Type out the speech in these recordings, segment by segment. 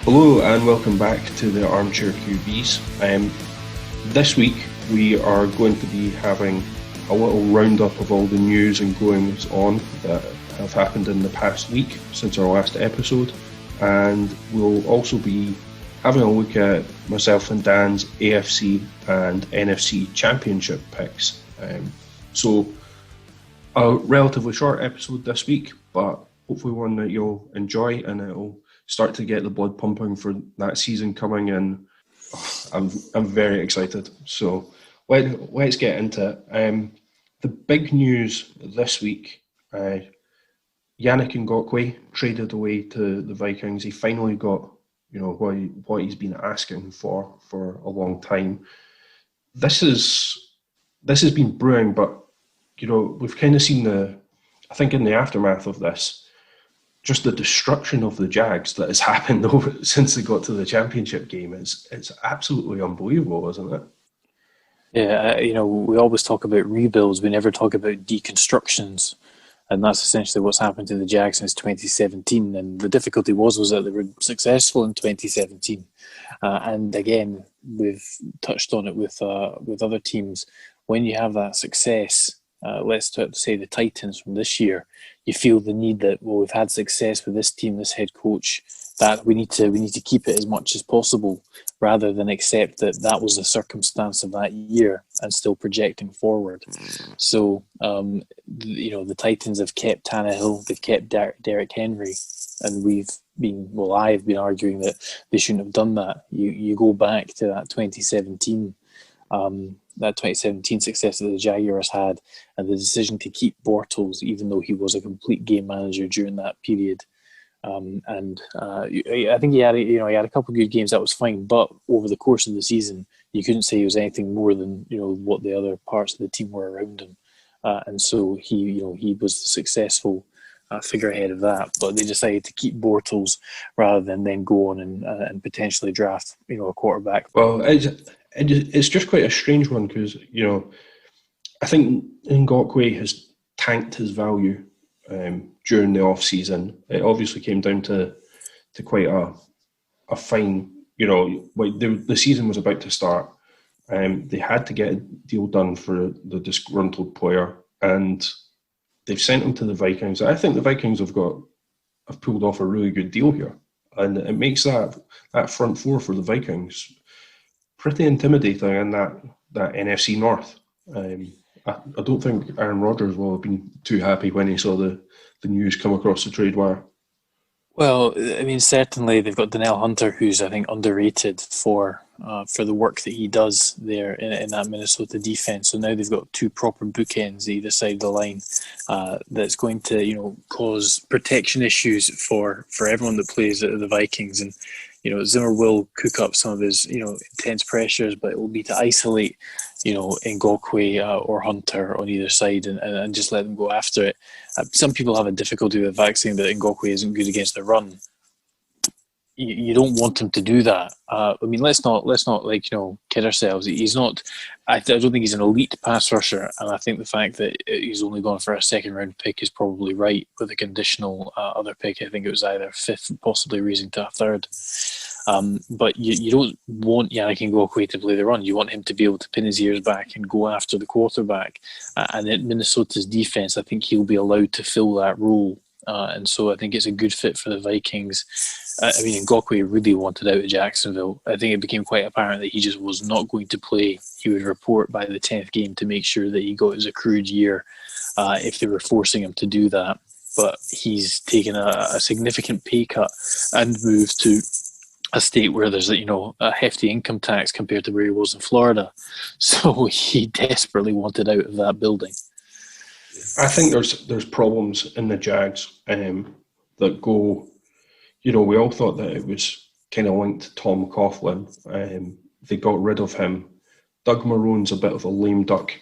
Hello and welcome back to the Armchair QBs. This week we are going to be having a little roundup of all the news and goings on that have happened in the past week since our last episode, and we'll also be having a look at myself and Dan's AFC and NFC Championship picks. So a relatively short episode this week, but hopefully one that you'll enjoy, and it'll start to get the blood pumping for that season coming in. I'm very excited. So let's get into it. The big news this week, Yannick Ngakoue traded away to the Vikings. He finally got, what he's been asking for a long time. This has been brewing, but we've kind of seen I think in the aftermath of this, just the destruction of the Jags that has happened since they got to the championship game. It's absolutely unbelievable, isn't it? Yeah, we always talk about rebuilds. We never talk about deconstructions. And that's essentially what's happened to the Jags since 2017. And the difficulty was that they were successful in 2017. And again, we've touched on it with other teams. When you have that success, let's say the Titans from this year, you feel the need that, we've had success with this team, this head coach, that we need to keep it as much as possible, rather than accept that was the circumstance of that year and still projecting forward. So, the Titans have kept Tannehill, they've kept Derrick Henry, and I've been arguing that they shouldn't have done that. You go back to that 2017 success that the Jaguars had, and the decision to keep Bortles, even though he was a complete game manager during that period. I think he had a couple of good games, that was fine. But over the course of the season, you couldn't say he was anything more than what the other parts of the team were around him. And so he was the successful figurehead of that. But they decided to keep Bortles rather than then go on and potentially draft a quarterback. Well, it's just quite a strange one, because I think Ngakoue has tanked his value during the off season. It obviously came down to quite a fine. The season was about to start. They had to get a deal done for the disgruntled player, and they've sent him to the Vikings. I think the Vikings have pulled off a really good deal here, and it makes that front four for the Vikings pretty intimidating in that NFC North. I don't think Aaron Rodgers will have been too happy when he saw the news come across the trade wire. Well, I mean, certainly they've got Danielle Hunter, who's, I think, underrated for the work that he does there in that Minnesota defense. So now they've got two proper bookends either side of the line. That's going to, cause protection issues for everyone that plays at the Vikings. And Zimmer will cook up some of his intense pressures, but it will be to isolate Ngakoue or Hunter on either side and just let them go after it. Some people have a difficulty with the fact saying that Ngakoue isn't good against the run. You don't want him to do that. Let's not kid ourselves. He's not. I don't think he's an elite pass rusher, and I think the fact that he's only gone for a second round pick is probably right with a conditional other pick. I think it was either fifth, possibly raising to a third. But you don't want Yannick Ngakoue to play the run. You want him to be able to pin his ears back and go after the quarterback. And in Minnesota's defense, I think he'll be allowed to fill that role. And so I think it's a good fit for the Vikings. Ngakoue really wanted out of Jacksonville. I think it became quite apparent that he just was not going to play. He would report by the 10th game to make sure that he got his accrued year if they were forcing him to do that. But he's taken a significant pay cut and moved to a state where there's a hefty income tax compared to where he was in Florida. So he desperately wanted out of that building. I think there's problems in the Jags that go. We all thought that it was kind of linked to Tom Coughlin. They got rid of him. Doug Marrone's a bit of a lame duck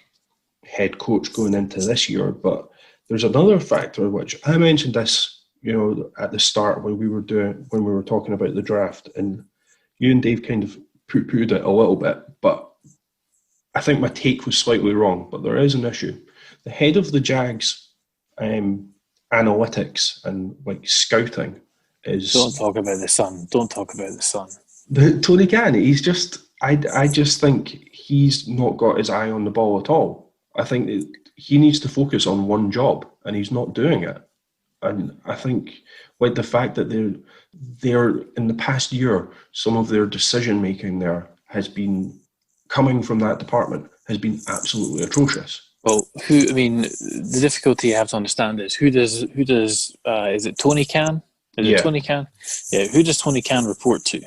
head coach going into this year, but there's another factor which I mentioned this, at the start when we were talking about the draft, and you and Dave kind of poo-pooed it a little bit, but I think my take was slightly wrong, but there is an issue. The head of the Jags analytics and like scouting is... Don't talk about the Sun. Don't talk about the Sun. Tony Khan, he's just... I just think he's not got his eye on the ball at all. I think that he needs to focus on one job, and he's not doing it. And I think like the fact that they're in the past year, some of their decision making there has been coming from that department has been absolutely atrocious. Well, the difficulty you have to understand is who does is it Tony Khan? Is it Tony Khan? Yeah, who does Tony Khan report to?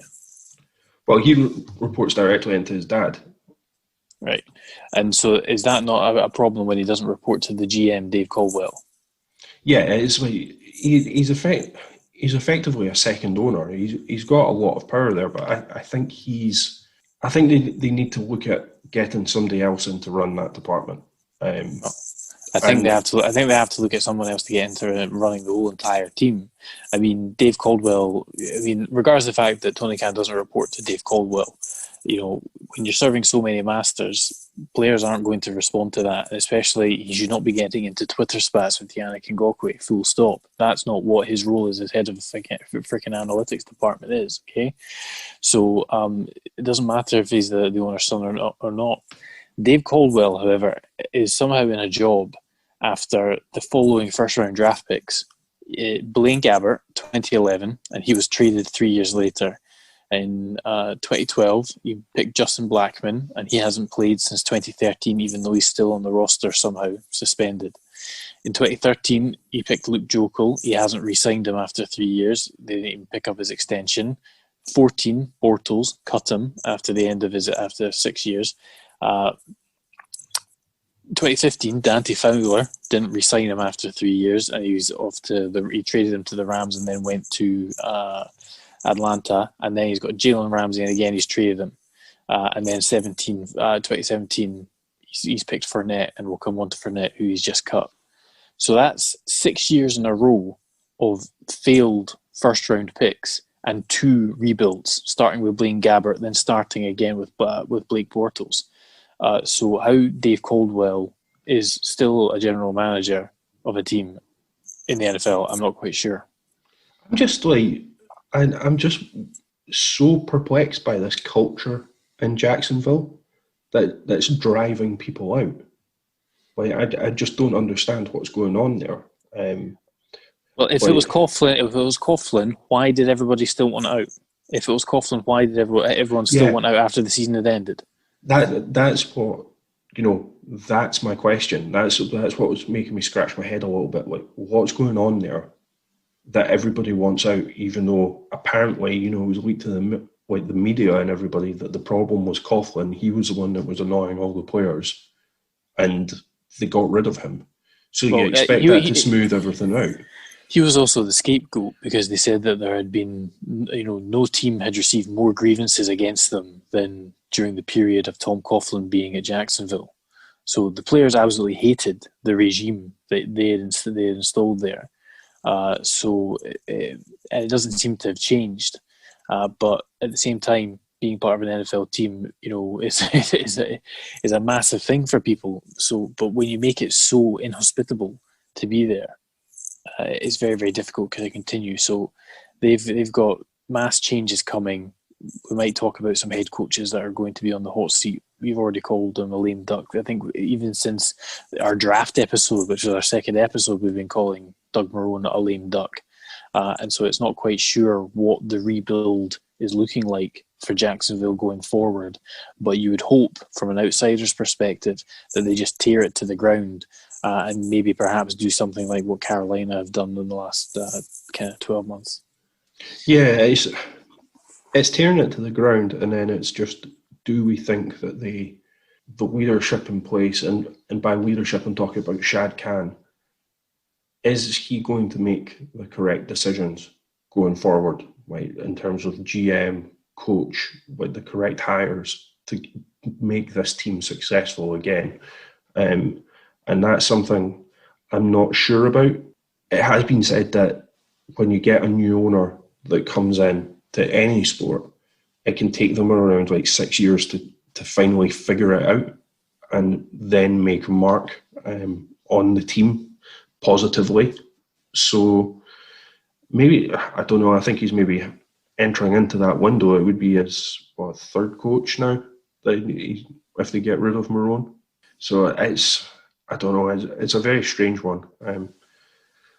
Well, he reports directly into his dad. Right. And so is that not a problem when he doesn't report to the GM, Dave Caldwell? Yeah, it's like he's effectively a second owner. He's got a lot of power there, but I think they need to look at getting somebody else in to run that department. I think they have to look at someone else to get into running the whole entire team. I mean, Dave Caldwell. I mean, regardless of the fact that Tony Khan doesn't report to Dave Caldwell, when you're serving so many masters, players aren't going to respond to that. Especially, he should not be getting into Twitter spats with Yannick Ngakoue. Full stop. That's not what his role as head of the freaking analytics department is. Okay, so it doesn't matter if he's the owner's son or not. Dave Caldwell, however, is somehow in a job after the following first-round draft picks. Blaine Gabbert, 2011, and he was traded 3 years later. In 2012, you picked Justin Blackman, and he hasn't played since 2013, even though he's still on the roster somehow, suspended. In 2013, you picked Luke Jokel. He hasn't re-signed him after 3 years. They didn't even pick up his extension. 14, Bortles cut him after 6 years. 2015, Dante Fowler didn't re-sign him after 3 years, and he was off he traded him to the Rams and then went to Atlanta, and then he's got Jalen Ramsey, and again he's traded him. And then 2017, he's picked Fournette, and we'll come on to Fournette, who he's just cut. So that's 6 years in a row of failed first-round picks and 2 rebuilds, starting with Blaine Gabbert, then starting again with Blake Bortles. So how Dave Caldwell is still a general manager of a team in the NFL, I'm not quite sure. I'm just so perplexed by this culture in Jacksonville that's driving people out. Like I just don't understand what's going on there. Well, if it was Coughlin, why did everybody still want out? If it was Coughlin, why did everyone still want out after the season had ended? That's what, that's my question. That's what was making me scratch my head a little bit. Like, what's going on there that everybody wants out, even though apparently, it was leaked to the media and everybody that the problem was Coughlin. He was the one that was annoying all the players, and they got rid of him. So you expect that to smooth everything out. He was also the scapegoat because they said that there had been, no team had received more grievances against them than during the period of Tom Coughlin being at Jacksonville. So the players absolutely hated the regime that they had installed there. So it doesn't seem to have changed. But at the same time, being part of an NFL team, is a massive thing for people. So, but when you make it so inhospitable to be there, it's very, very difficult to continue. So they've got mass changes coming. We might talk about some head coaches that are going to be on the hot seat. We've already called them a lame duck. I think even since our draft episode, which is our second episode, we've been calling Doug Marrone a lame duck. And so it's not quite sure what the rebuild is looking like for Jacksonville going forward. But you would hope, from an outsider's perspective, that they just tear it to the ground and maybe perhaps do something like what Carolina have done in the last kind of 12 months. Yeah, it's tearing it to the ground, and then it's just, do we think that the leadership in place, and by leadership I'm talking about Shad Khan, is he going to make the correct decisions going forward, right, in terms of GM, coach, with the correct hires to make this team successful again? And that's something I'm not sure about. It has been said that when you get a new owner that comes in to any sport, it can take them around like 6 years to finally figure it out. and then make a mark on the team positively. So maybe, I don't know, I think he's maybe entering into that window. It would be his third coach now, if they get rid of Marone. So I don't know, it's a very strange one.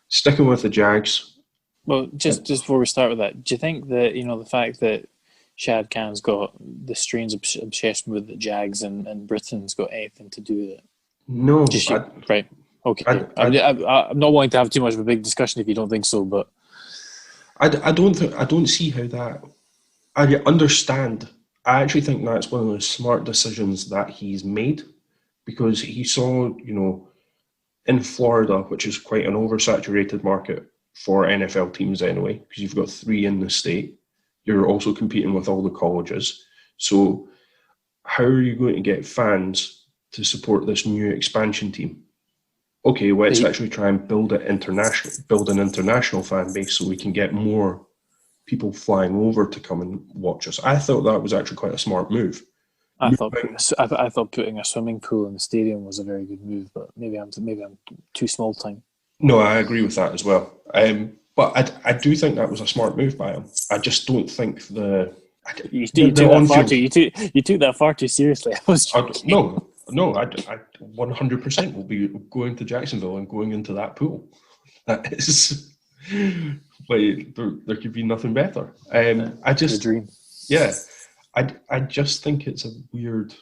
Sticking with the Jags. Well, just before we start with that, do you think that, the fact that Shad Khan's got the strange obsession with the Jags and Britain's got anything to do with it? No. Right. Okay. I'm not wanting to have too much of a big discussion if you don't think so, but I don't see how that. I understand. I actually think that's one of the smart decisions that he's made, because he saw, in Florida, which is quite an oversaturated market for NFL teams anyway, because you've got 3 in the state. You're also competing with all the colleges. So how are you going to get fans to support this new expansion team? Okay, let's actually try and build an international fan base so we can get more people flying over to come and watch us. I thought that was actually quite a smart move. I thought putting a swimming pool in the stadium was a very good move, but maybe I'm too small time. No, I agree with that as well. But I do think that was a smart move by him. I just don't think you took that far too seriously. I was joking. No, I 100% will be going to Jacksonville and going into that pool. That is, there could be nothing better. The dream. Yeah, I just think it's a weird,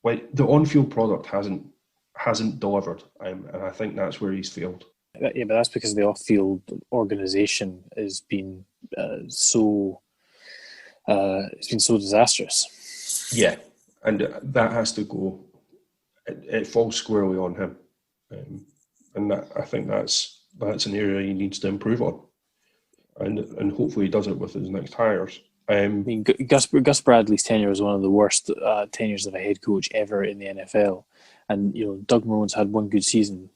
the on-field product hasn't delivered, and I think that's where he's failed. Yeah, but that's because the off-field organisation has been so disastrous. Yeah, and that has to go. It falls squarely on him, and I think that's an area he needs to improve on, and hopefully he does it with his next hires. Gus Bradley's tenure was one of the worst tenures of a head coach ever in the NFL, and Doug Marone's had one good season,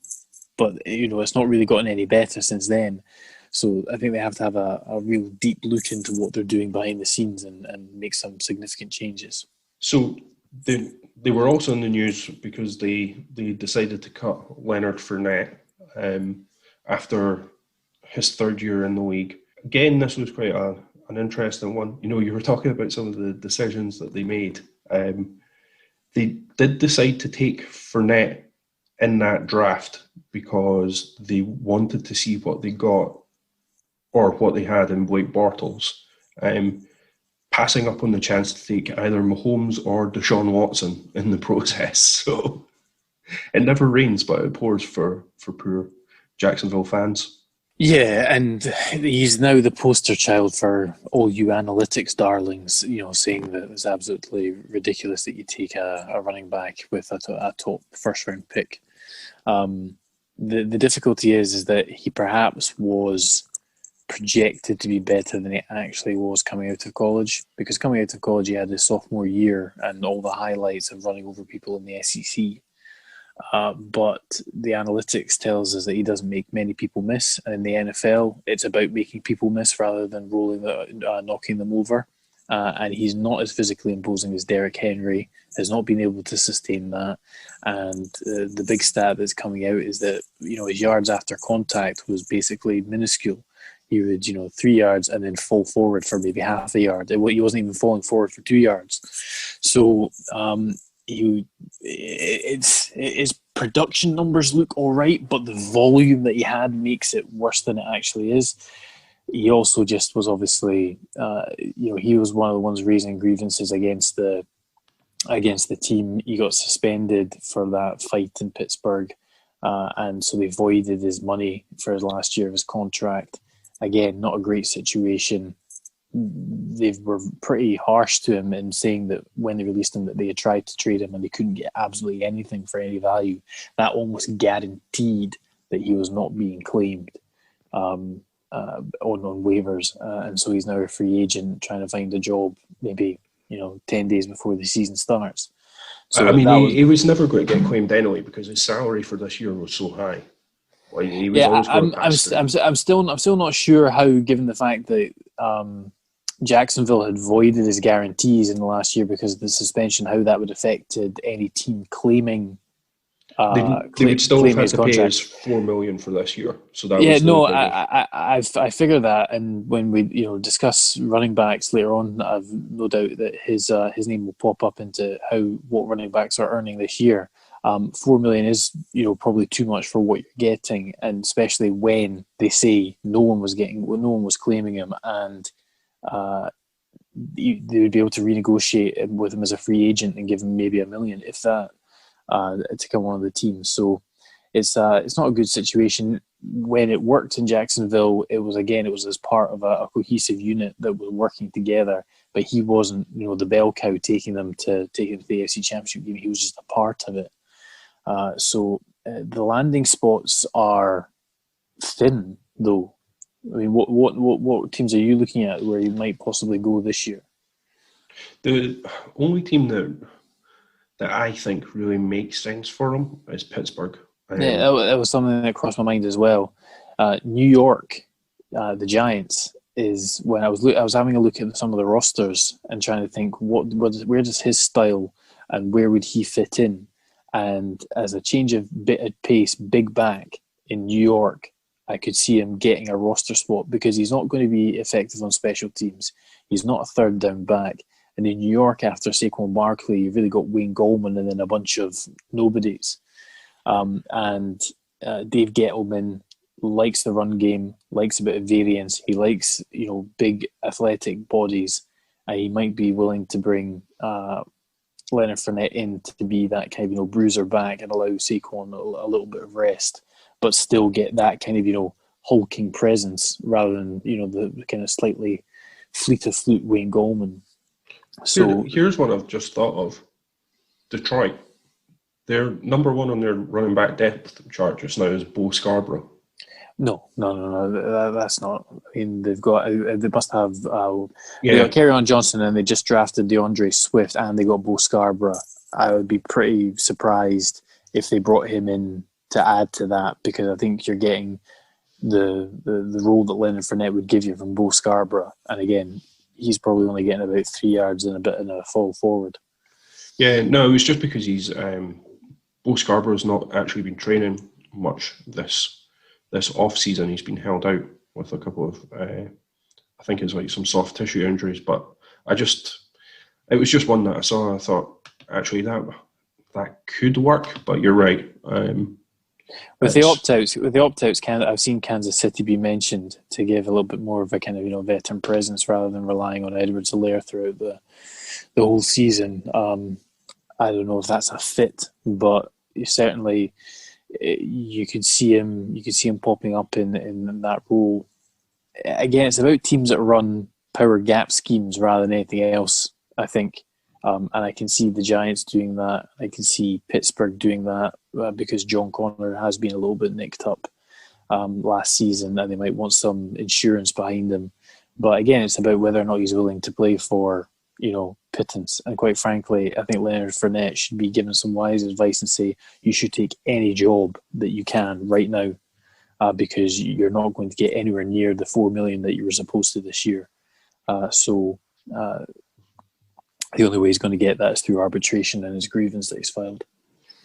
but it's not really gotten any better since then. So I think they have to have a real deep look into what they're doing behind the scenes and make some significant changes. So they were also in the news because they decided to cut Leonard Fournette after his third year in the league. Again, this was quite an interesting one. You were talking about some of the decisions that they made. They did decide to take Fournette in that draft because they wanted to see what they got or what they had in Blake Bortles, passing up on the chance to take either Mahomes or Deshaun Watson in the process. So it never rains, but it pours for poor Jacksonville fans. Yeah, and he's now the poster child for all you analytics darlings, saying that it's absolutely ridiculous that you take a running back with a top first-round pick. The difficulty is that he perhaps was projected to be better than he actually was coming out of college, because coming out of college he had his sophomore year and all the highlights of running over people in the SEC. But the analytics tells us that he doesn't make many people miss. And in the NFL, it's about making people miss rather than knocking them over. And he's not as physically imposing as Derrick Henry, has not been able to sustain that. And the big stat that's coming out is that, his yards after contact was basically minuscule. He would, 3 yards and then fall forward for maybe half a yard. He wasn't even falling forward for 2 yards. So, his production numbers look all right, but the volume that he had makes it worse than it actually is. He also just was obviously, he was one of the ones raising grievances against the team. He got suspended for that fight in Pittsburgh, and so they voided his money for his last year of his contract. Again, not a great situation. They were pretty harsh to him in saying that when they released him that they had tried to trade him and they couldn't get absolutely anything for any value. That almost guaranteed that he was not being claimed on waivers. And so he's now a free agent trying to find a job maybe 10 days before the season starts. So he was never going to get claimed anyway because his salary for this year was so high. I'm still not sure how, given the fact that Jacksonville had voided his guarantees in the last year because of the suspension, how that would have affected any team claiming they would still have had to pay us contract. $4 million for this year. So that was the biggest. I figure that, and when we discuss running backs later on, I've no doubt that his name will pop up into what running backs are earning this year. $4 million is probably too much for what you're getting, and especially when they say no one was claiming him, and they would be able to renegotiate with him as a free agent and give him maybe $1 million, if that, to come on the team. So it's not a good situation. When it worked in Jacksonville, it was as part of a cohesive unit that was working together. But he wasn't, the bell cow taking them to the AFC Championship game. He was just a part of it. So the landing spots are thin, though. I mean, what teams are you looking at where you might possibly go this year? The only team that I think really makes sense for him is Pittsburgh. Yeah, that was something that crossed my mind as well. New York, the Giants, is when I was having a look at some of the rosters and trying to think where does his style and where would he fit in. And as a change of bit of pace, big back in New York, I could see him getting a roster spot because he's not going to be effective on special teams. He's not a third down back. And in New York, after Saquon Barkley, you've really got Wayne Gallman and then a bunch of nobodies. And Dave Gettleman likes the run game, likes a bit of variance. He likes, big athletic bodies. He might be willing to bring Leonard Fournette in to be that kind of, bruiser back and allow Saquon a little bit of rest, but still get that kind of, hulking presence rather than, the kind of slightly fleet of foot Wayne Gallman. So here's what I've just thought of. Detroit. They're number one on their running back depth chart just now is Bo Scarborough. No, that's not. I mean, they must have. They got Kerryon Johnson and they just drafted DeAndre Swift and they got Bo Scarborough. I would be pretty surprised if they brought him in to add to that because I think you're getting the role that Leonard Fournette would give you from Bo Scarborough, and again, he's probably only getting about 3 yards and a bit in a fall forward. Yeah, no, it was just because he's Bo Scarborough's not actually been training much this off season. He's been held out with a couple of I think it's like some soft tissue injuries, but it was just one that I saw and I thought actually that could work, but you're right. With the opt-outs, I've seen Kansas City be mentioned to give a little bit more of a kind of veteran presence rather than relying on Edwards-Helaire throughout the whole season. I don't know if that's a fit, but certainly you could see him popping up in that role. Again, it's about teams that run power gap schemes rather than anything else, I think. And I can see the Giants doing that. I can see Pittsburgh doing that because John Connor has been a little bit nicked up last season and they might want some insurance behind him. But again, it's about whether or not he's willing to play for, pittance. And quite frankly, I think Leonard Fournette should be given some wise advice and say, you should take any job that you can right now because you're not going to get anywhere near the $4 million that you were supposed to this year. The only way he's going to get that is through arbitration and his grievance that he's filed.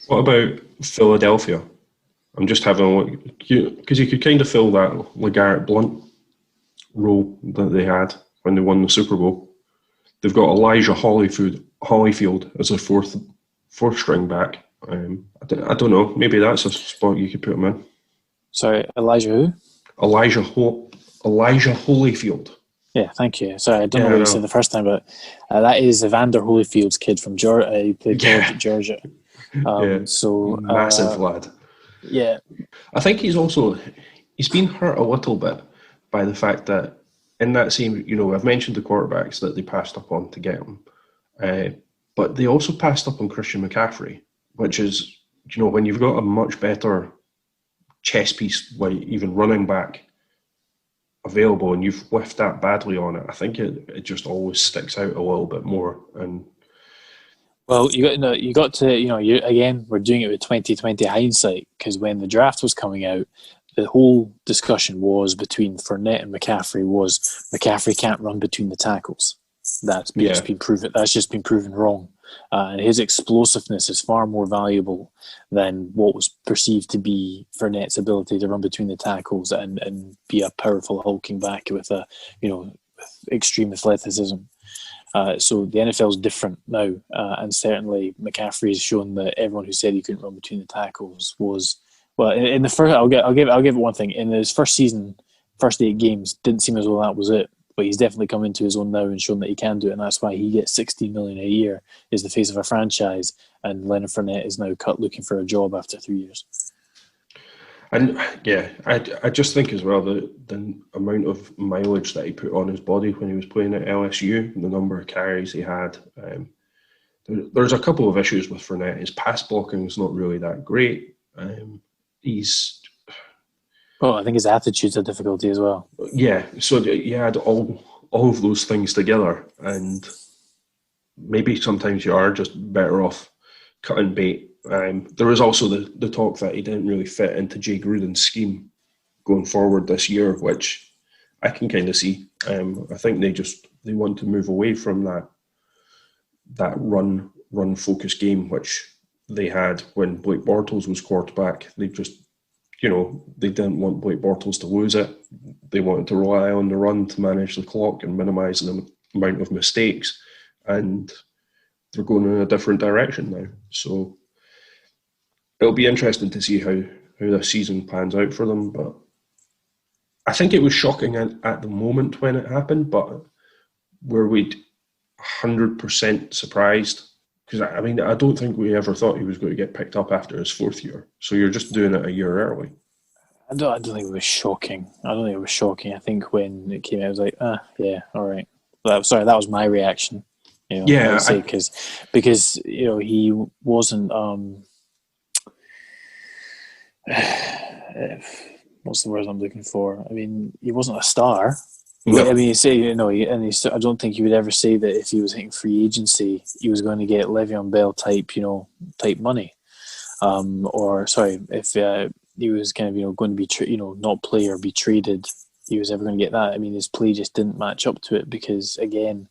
What about Philadelphia? I'm just having a look because you could kind of fill that LeGarrette Blount role that they had when they won the Super Bowl. They've got Elijah Holyfield as a fourth string back. I don't know. Maybe that's a spot you could put him in. Sorry, Elijah who? Elijah Holyfield. Yeah, thank you. Sorry, I don't know what you said the first time, but that is Evander Holyfield's kid from Georgia. He played college at Georgia. So massive lad. Yeah. I think he's been hurt a little bit by the fact that in that same, I've mentioned the quarterbacks that they passed up on to get him. But they also passed up on Christian McCaffrey, which is, when you've got a much better chess piece, like even running back, available and you've whiffed that badly on it, I think it just always sticks out a little bit more. And well, you got to again, we're doing it with 2020 hindsight because when the draft was coming out, the whole discussion was between Fournette and McCaffrey was McCaffrey can't run between the tackles. That's been proven. That's just been proven wrong. And his explosiveness is far more valuable than what was perceived to be Fournette's ability to run between the tackles and be a powerful hulking back with with extreme athleticism. So the NFL is different now, and certainly McCaffrey has shown that everyone who said he couldn't run between the tackles was in the first. I'll give it one thing. In his first season, first 8 games, didn't seem as though that was it. But he's definitely come into his own now and shown that he can do it, and that's why he gets $16 million a year, is the face of a franchise, and Leonard Fournette is now cut looking for a job after 3 years. And I just think as well the amount of mileage that he put on his body when he was playing at LSU, the number of carries he had. There's a couple of issues with Fournette. His pass blocking is not really that great. I think his attitude's a difficulty as well. Yeah, so you had all of those things together, and maybe sometimes you are just better off cutting bait. There was also the talk that he didn't really fit into Jay Gruden's scheme going forward this year, which I can kind of see. I think they want to move away from that run focus game which they had when Blake Bortles was quarterback. They just they didn't want Blake Bortles to lose it. They wanted to rely on the run to manage the clock and minimise the amount of mistakes. And they're going in a different direction now. So it'll be interesting to see how this season pans out for them. But I think it was shocking at the moment when it happened, but were we 100% surprised? Because, I don't think we ever thought he was going to get picked up after his 4th year. So you're just doing it a year early. I don't think it was shocking. I think when it came out, I was like, yeah, all right. Sorry, that was my reaction. Yeah. Because he wasn't... what's the word I'm looking for? He wasn't a star. No. I don't think he would ever say that if he was hitting free agency, he was going to get Le'Veon Bell type money, if he was kind of going to be not play or be traded, he was ever going to get that. His play just didn't match up to it because again,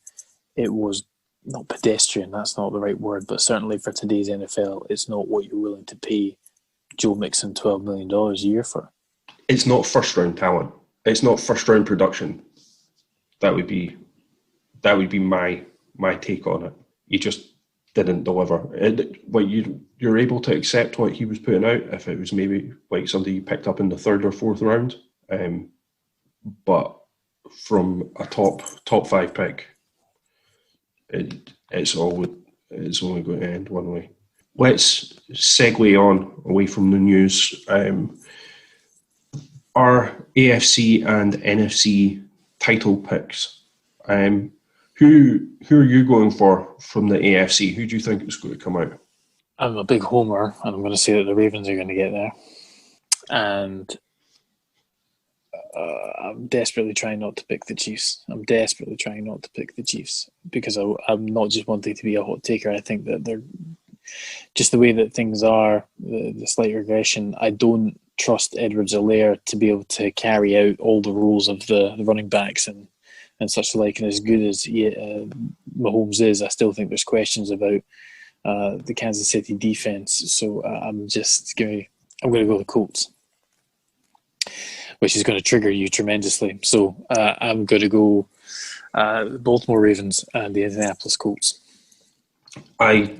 it was not pedestrian. That's not the right word, but certainly for today's NFL, it's not what you're willing to pay Joe Mixon $12 million a year for. It's not first round talent. It's not first round production. That would be my take on it. He just didn't deliver. You're able to accept what he was putting out if it was maybe like somebody you picked up in the 3rd or 4th round. But from a top 5 pick, it's only going to end one way. Let's segue on away from the news. Our AFC and NFC title picks. Who are you going for from the AFC? Who do you think is going to come out? I'm a big homer, and I'm going to say that the Ravens are going to get there. And I'm desperately trying not to pick the Chiefs. Because I'm not just wanting to be a hot taker. I think that they're just the way that things are, the slight regression. I don't trust Edwards-Helaire to be able to carry out all the roles of the running backs and such like. And as good as Mahomes is, I still think there's questions about the Kansas City defense. So I'm going to go the Colts, which is going to trigger you tremendously. So I'm going to go the Baltimore Ravens and the Indianapolis Colts. I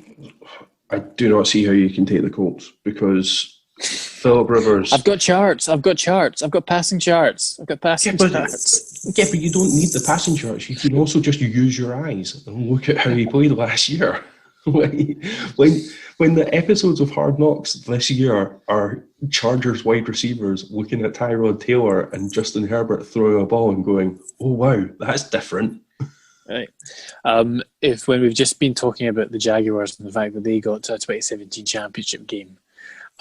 do not see how you can take the Colts because Philip Rivers... I've got charts. I've got passing charts. Yeah, but you don't need the passing charts. You can also just use your eyes and look at how he played last year. When the episodes of Hard Knocks this year are Chargers wide receivers looking at Tyrod Taylor and Justin Herbert throwing a ball and going, oh wow, that's different. Right. When we've just been talking about the Jaguars and the fact that they got to a 2017 championship game,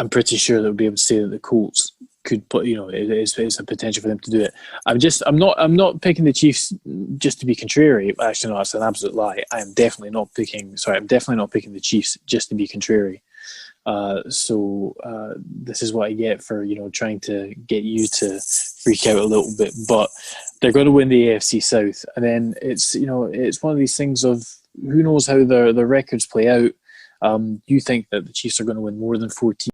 I'm pretty sure that we'll be able to say that the Colts could put, it's a potential for them to do it. I'm not picking the Chiefs just to be contrary. Actually, no, that's an absolute lie. I'm definitely not picking the Chiefs just to be contrary. So this is what I get for trying to get you to freak out a little bit. But they're going to win the AFC South, and then it's one of these things of who knows how their records play out. You think that the Chiefs are going to win more than 14